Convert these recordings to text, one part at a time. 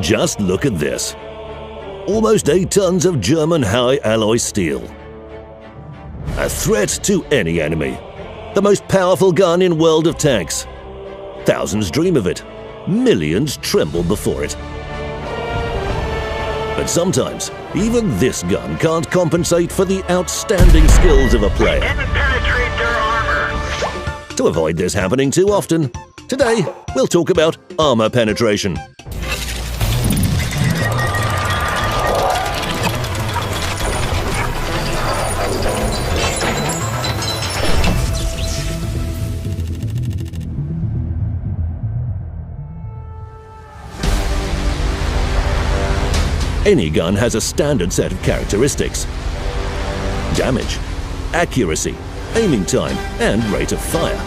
Just look at this. Almost 8 tons of German high alloy steel. A threat to any enemy. The most powerful gun in world of tanks. Thousands dream of it. Millions tremble before it. But sometimes, even this gun can't compensate for the outstanding skills of a player. Didn't penetrate their armor. To avoid this happening too often, today we'll talk about armor penetration. Any gun has a standard set of characteristics: damage, accuracy, aiming time, and rate of fire.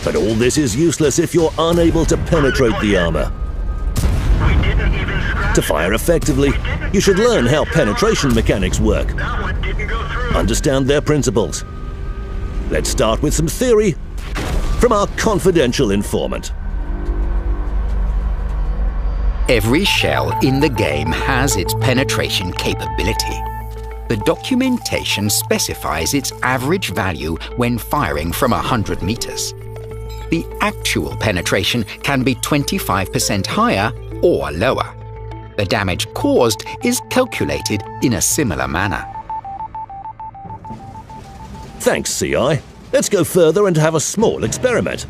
But all this is useless if you're unable to penetrate the armor. To fire effectively, you should learn how penetration mechanics work. Understand their principles. Let's start with some theory from our confidential informant. Every shell in the game has its penetration capability. The documentation specifies its average value when firing from 100 meters. The actual penetration can be 25% higher or lower. The damage caused is calculated in a similar manner. Thanks, CI. Let's go further and have a small experiment.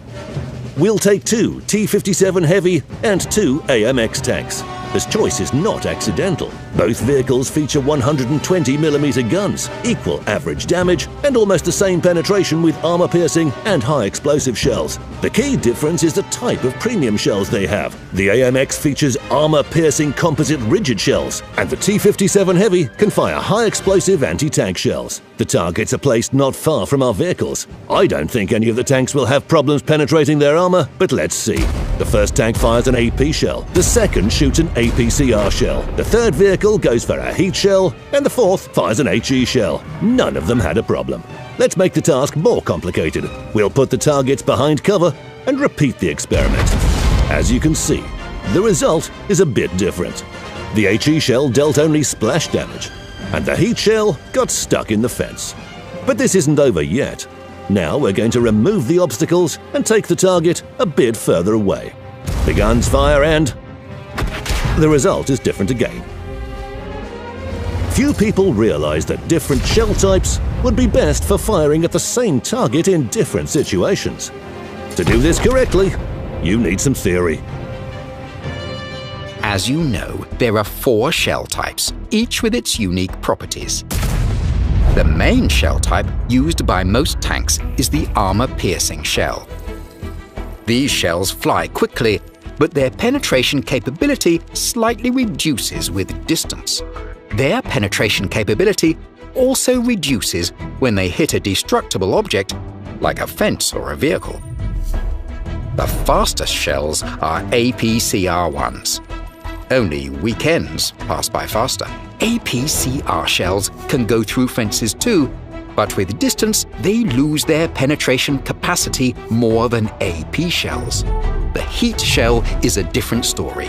We'll take 2 T-57 Heavy and 2 AMX tanks. This choice is not accidental. Both vehicles feature 120mm guns, equal average damage, and almost the same penetration with armor-piercing and high-explosive shells. The key difference is the type of premium shells they have. The AMX features armor-piercing composite rigid shells, and the T-57 Heavy can fire high-explosive anti-tank shells. The targets are placed not far from our vehicles. I don't think any of the tanks will have problems penetrating their armor, but let's see. The first tank fires an AP shell, the second shoots an APCR shell, the third vehicle goes for a heat shell, and the fourth fires an HE shell. None of them had a problem. Let's make the task more complicated. We'll put the targets behind cover and repeat the experiment. As you can see, the result is a bit different. The HE shell dealt only splash damage, and the heat shell got stuck in the fence. But this isn't over yet. Now we're going to remove the obstacles and take the target a bit further away. The guns fire and the result is different again. Few people realize that different shell types would be best for firing at the same target in different situations. To do this correctly, you need some theory. As you know, there are 4 shell types, each with its unique properties. The main shell type used by most tanks is the armor-piercing shell. These shells fly quickly, but their penetration capability slightly reduces with distance. Their penetration capability also reduces when they hit a destructible object, like a fence or a vehicle. The fastest shells are APCR ones. Only weekends pass by faster. APCR shells can go through fences too, but with distance they lose their penetration capacity more than AP shells. The heat shell is a different story.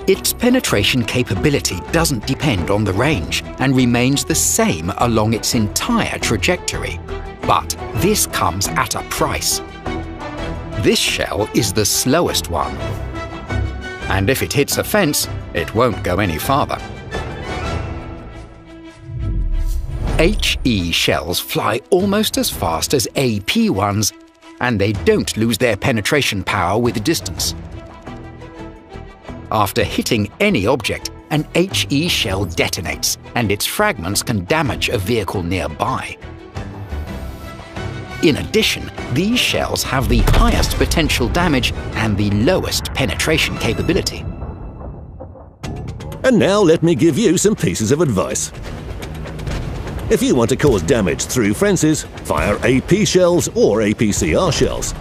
Its penetration capability doesn't depend on the range and remains the same along its entire trajectory. But this comes at a price. This shell is the slowest one. And if it hits a fence, it won't go any farther. HE shells fly almost as fast as AP ones, and they don't lose their penetration power with distance. After hitting any object, an HE shell detonates, and its fragments can damage a vehicle nearby. In addition, these shells have the highest potential damage and the lowest penetration capability. And now let me give you some pieces of advice. If you want to cause damage through fences, fire AP shells or APCR shells.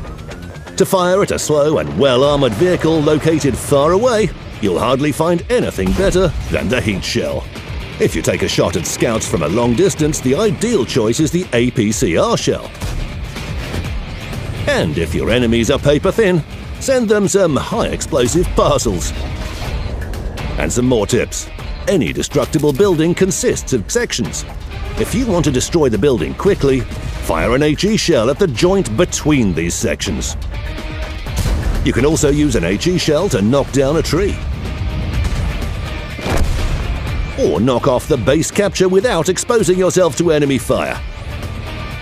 To fire at a slow and well-armored vehicle located far away, you'll hardly find anything better than the heat shell. If you take a shot at scouts from a long distance, the ideal choice is the APCR shell. And if your enemies are paper thin, send them some high-explosive parcels. And some more tips. Any destructible building consists of sections. If you want to destroy the building quickly, fire an HE shell at the joint between these sections. You can also use an HE shell to knock down a tree. Or knock off the base capture without exposing yourself to enemy fire.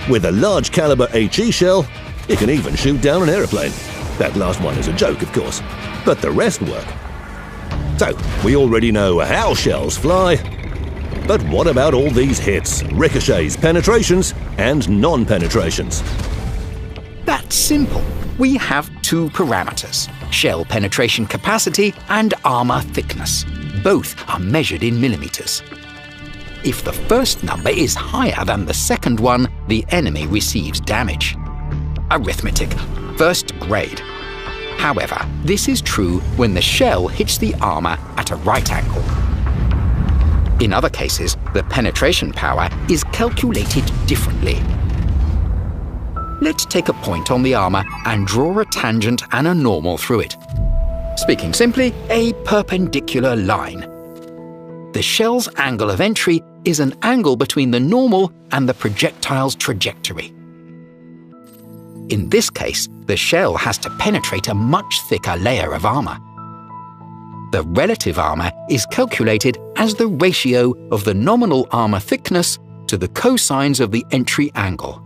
With a large caliber HE shell, you can even shoot down an aeroplane. That last one is a joke, of course, but the rest work. So, we already know how shells fly, but what about all these hits, ricochets, penetrations, and non-penetrations? That's simple. We have two parameters: shell penetration capacity and armor thickness. Both are measured in millimeters. If the first number is higher than the second one, the enemy receives damage. Arithmetic, first grade. However, this is true when the shell hits the armor at a right angle. In other cases, the penetration power is calculated differently. Let's take a point on the armor and draw a tangent and a normal through it. Speaking simply, a perpendicular line. The shell's angle of entry is an angle between the normal and the projectile's trajectory. In this case, the shell has to penetrate a much thicker layer of armor. The relative armor is calculated as the ratio of the nominal armor thickness to the cosines of the entry angle.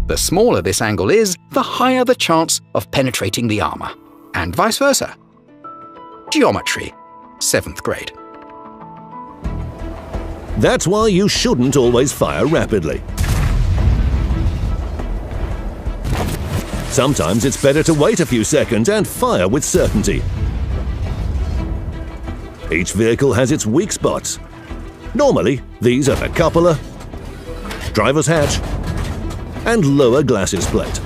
The smaller this angle is, the higher the chance of penetrating the armor, and vice versa. Geometry, 7th grade. That's why you shouldn't always fire rapidly. Sometimes it's better to wait a few seconds and fire with certainty. Each vehicle has its weak spots. Normally, these are the cupola, driver's hatch, and lower glacis plate.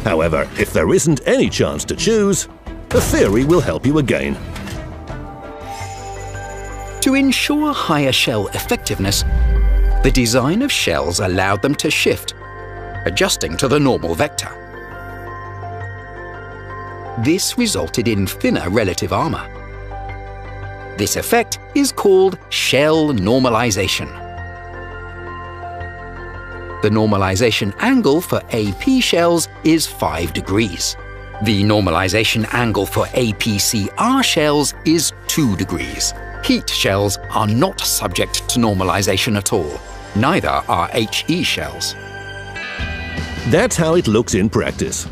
However, if there isn't any chance to choose, the theory will help you again. To ensure higher shell effectiveness, the design of shells allowed them to shift, adjusting to the normal vector. This resulted in thinner relative armor. This effect is called shell normalization. The normalization angle for AP shells is 5 degrees. The normalization angle for APCR shells is 2 degrees. Heat shells are not subject to normalization at all. Neither are HE shells. That's how it looks in practice.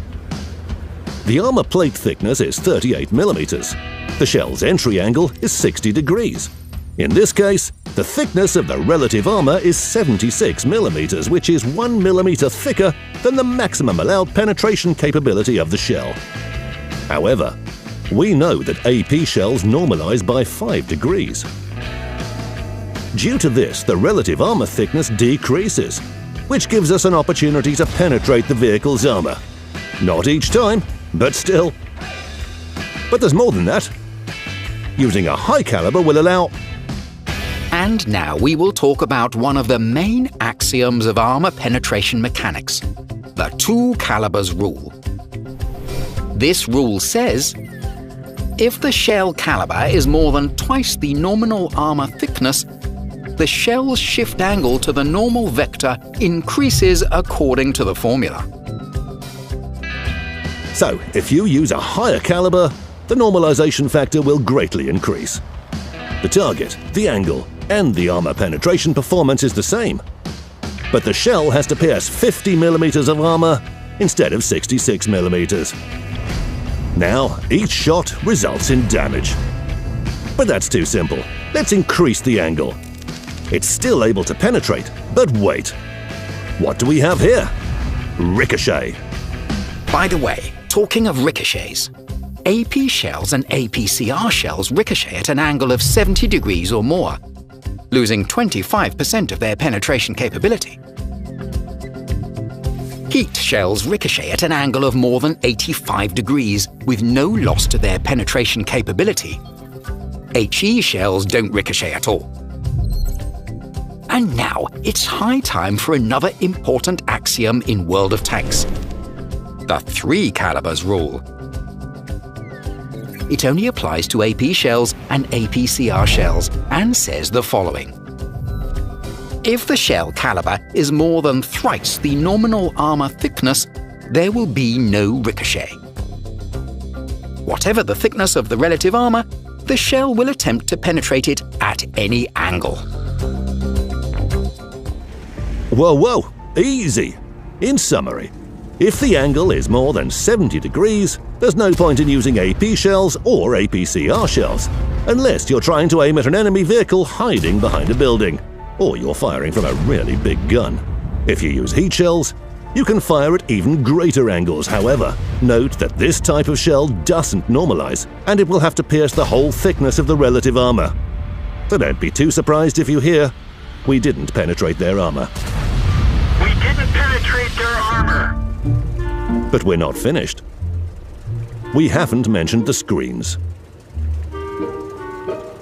The armor plate thickness is 38 millimeters. The shell's entry angle is 60 degrees. In this case, the thickness of the relative armor is 76 millimeters, which is 1 millimeter thicker than the maximum allowed penetration capability of the shell. However, we know that AP shells normalize by 5 degrees. Due to this, the relative armor thickness decreases, which gives us an opportunity to penetrate the vehicle's armor. Not each time, but still. But there's more than that. Using a high caliber will allow... And now we will talk about one of the main axioms of armor penetration mechanics, the 2 calibers rule. This rule says, if the shell caliber is more than twice the nominal armor thickness, the shell's shift angle to the normal vector increases according to the formula. So, if you use a higher caliber, the normalization factor will greatly increase. The target, the angle, and the armor penetration performance is the same. But the shell has to pierce 50 millimeters of armor instead of 66 millimeters. Now, each shot results in damage. But that's too simple. Let's increase the angle. It's still able to penetrate, but wait. What do we have here? Ricochet. By the way, talking of ricochets, AP shells and APCR shells ricochet at an angle of 70 degrees or more, losing 25% of their penetration capability. Heat shells ricochet at an angle of more than 85 degrees with no loss to their penetration capability. HE shells don't ricochet at all. And now it's high time for another important axiom in World of Tanks, the 3 calibers rule. it only applies to AP shells and APCR shells and says the following. If the shell caliber is more than thrice the nominal armor thickness, there will be no ricochet. Whatever the thickness of the relative armor, the shell will attempt to penetrate it at any angle. Whoa, whoa, easy! In summary, if the angle is more than 70 degrees, there's no point in using AP shells or APCR shells, unless you're trying to aim at an enemy vehicle hiding behind a building, or you're firing from a really big gun. If you use heat shells, you can fire at even greater angles. However, note that this type of shell doesn't normalize, and it will have to pierce the whole thickness of the relative armor. So don't be too surprised if you hear, "We didn't penetrate their armor." We didn't penetrate their armor. But we're not finished. We haven't mentioned the screens.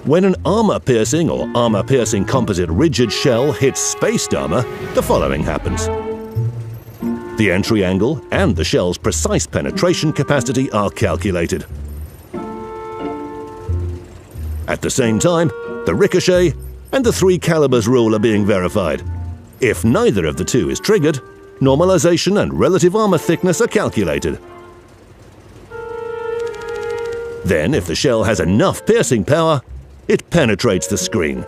When an armor-piercing or armor-piercing composite rigid shell hits spaced armor, the following happens. The entry angle and the shell's precise penetration capacity are calculated. At the same time, the ricochet and the 3 calibers rule are being verified. If neither of the two is triggered, normalization and relative armor thickness are calculated. Then, if the shell has enough piercing power, it penetrates the screen.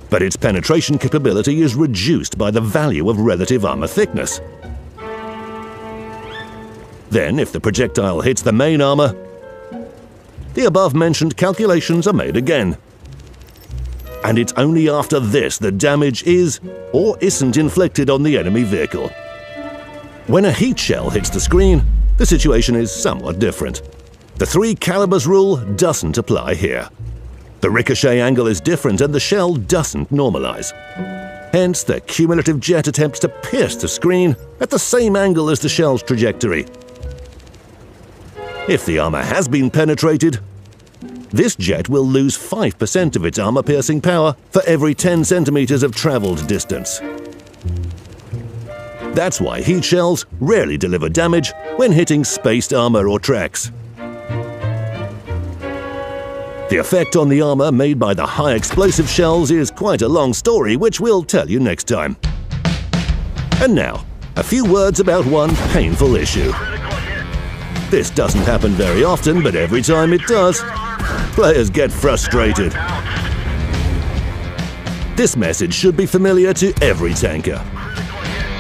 But its penetration capability is reduced by the value of relative armor thickness. Then, if the projectile hits the main armor, the above-mentioned calculations are made again. And it's only after this that damage is or isn't inflicted on the enemy vehicle. When a heat shell hits the screen, the situation is somewhat different. The 3 calibers rule doesn't apply here. The ricochet angle is different and the shell doesn't normalize. Hence, the cumulative jet attempts to pierce the screen at the same angle as the shell's trajectory. If the armor has been penetrated, this jet will lose 5% of its armor-piercing power for every 10 centimeters of traveled distance. That's why heat shells rarely deliver damage when hitting spaced armor or tracks. The effect on the armor made by the high explosive shells is quite a long story, which we'll tell you next time. And now, a few words about one painful issue. This doesn't happen very often, but every time it does, players get frustrated. This message should be familiar to every tanker.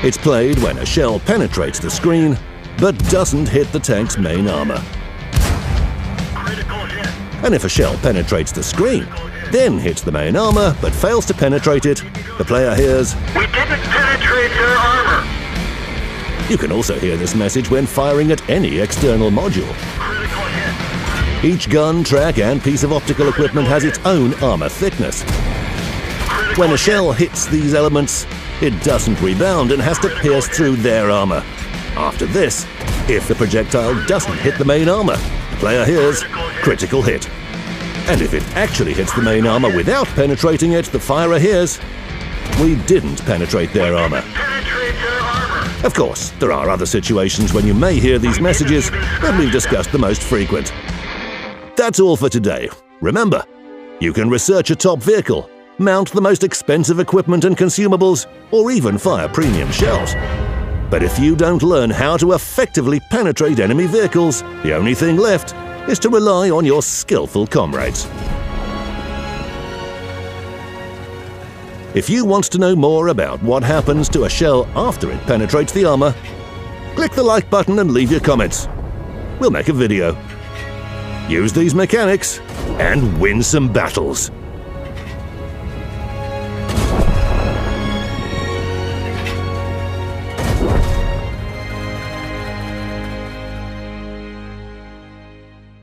It's played when a shell penetrates the screen, but doesn't hit the tank's main armor. And if a shell penetrates the screen, then hits the main armor, but fails to penetrate it, the player hears, "We didn't penetrate their armor." You can also hear this message when firing at any external module. Each gun, track, and piece of optical equipment has its own armor thickness. When a shell hits these elements, it doesn't rebound and has to pierce through their armor. After this, if the projectile doesn't hit the main armor, the player hears, "Critical hit." And if it actually hits the main armor without penetrating it, the firer hears, "We didn't penetrate their armor." Of course, there are other situations when you may hear these messages, but we've discussed the most frequent. That's all for today. Remember, you can research a top vehicle, mount the most expensive equipment and consumables, or even fire premium shells. But if you don't learn how to effectively penetrate enemy vehicles, the only thing left is to rely on your skillful comrades. If you want to know more about what happens to a shell after it penetrates the armor, click the like button and leave your comments. We'll make a video. Use these mechanics and win some battles.